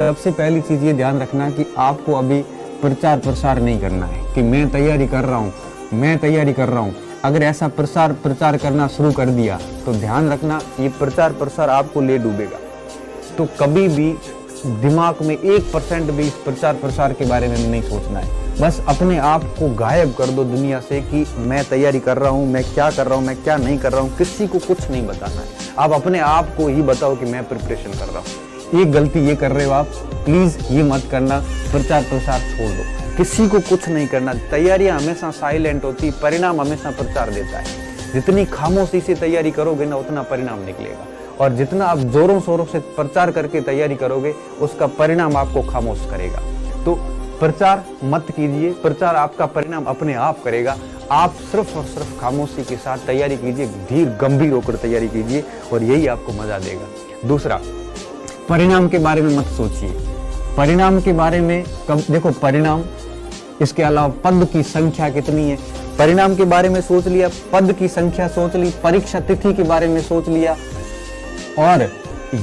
सबसे पहली चीज ये ध्यान रखना कि आपको अभी प्रचार प्रसार नहीं करना है कि मैं तैयारी कर रहा हूँ। अगर ऐसा प्रचार करना शुरू कर दिया तो ध्यान रखना ये प्रचार प्रसार आपको ले डूबेगा। तो कभी भी दिमाग में 1% भी इस प्रचार प्रसार के बारे में नहीं सोचना है। बस अपने आप को गायब कर दो दुनिया से कि मैं तैयारी कर रहा हूँ, मैं क्या कर रहा हूँ, मैं क्या नहीं कर रहा हूँ। किसी को कुछ नहीं बताना है। आप अपने आप को ही बताओ कि मैं प्रिपरेशन कर रहा हूँ। एक गलती ये कर रहे हो आप, प्लीज ये मत करना। प्रचार प्रसार छोड़ दो, किसी को कुछ नहीं करना। तैयारियां हमेशा साइलेंट होती, परिणाम हमेशा प्रचार देता है। जितनी खामोशी से तैयारी करोगे ना उतना परिणाम निकलेगा, और जितना आप जोरों शोरों से प्रचार करके तैयारी करोगे उसका परिणाम आपको खामोश करेगा। तो प्रचार मत कीजिए, प्रचार आपका परिणाम अपने आप करेगा। आप सिर्फ और सिर्फ खामोशी के साथ तैयारी कीजिए, धीर गंभीर होकर तैयारी कीजिए और यही आपको मजा देगा। दूसरा, परिणाम के बारे में मत सोचिए। परिणाम के बारे में कब देखो, परिणाम इसके अलावा पद की संख्या कितनी है, परिणाम के बारे में सोच लिया, पद की संख्या सोच ली, परीक्षा तिथि के बारे में सोच लिया, और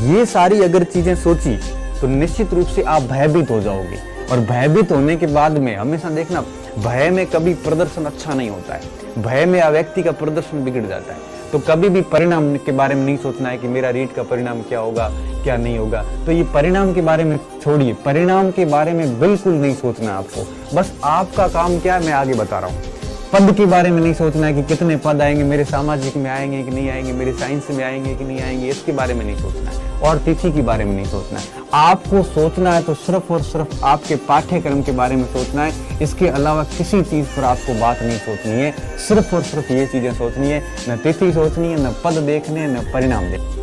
ये सारी अगर चीजें सोची तो निश्चित रूप से आप भयभीत हो जाओगे। और भयभीत होने के बाद में हमेशा देखना, भय में कभी प्रदर्शन अच्छा नहीं होता है। भय में व्यक्ति का प्रदर्शन बिगड़ जाता है। तो कभी भी परिणाम के बारे में नहीं सोचना है कि मेरा रीट का परिणाम क्या होगा, क्या नहीं होगा। तो ये परिणाम के बारे में छोड़िए, परिणाम के बारे में बिल्कुल नहीं सोचना आपको। बस आपका काम क्या है मैं आगे बता रहा हूँ। पद के बारे में नहीं सोचना है कि कितने पद आएंगे, मेरे सामाजिक में आएंगे कि नहीं आएंगे, मेरे साइंस में आएंगे कि नहीं आएंगे, इसके बारे में नहीं सोचना है। और तिथि के बारे में नहीं सोचना है। आपको सोचना है तो सिर्फ और सिर्फ आपके पाठ्यक्रम के बारे में सोचना है। इसके अलावा किसी चीज पर आपको बात नहीं सोचनी है। सिर्फ और सिर्फ ये चीजें सोचनी है, न तिथि सोचनी है, न पद देखने, न परिणाम देखने।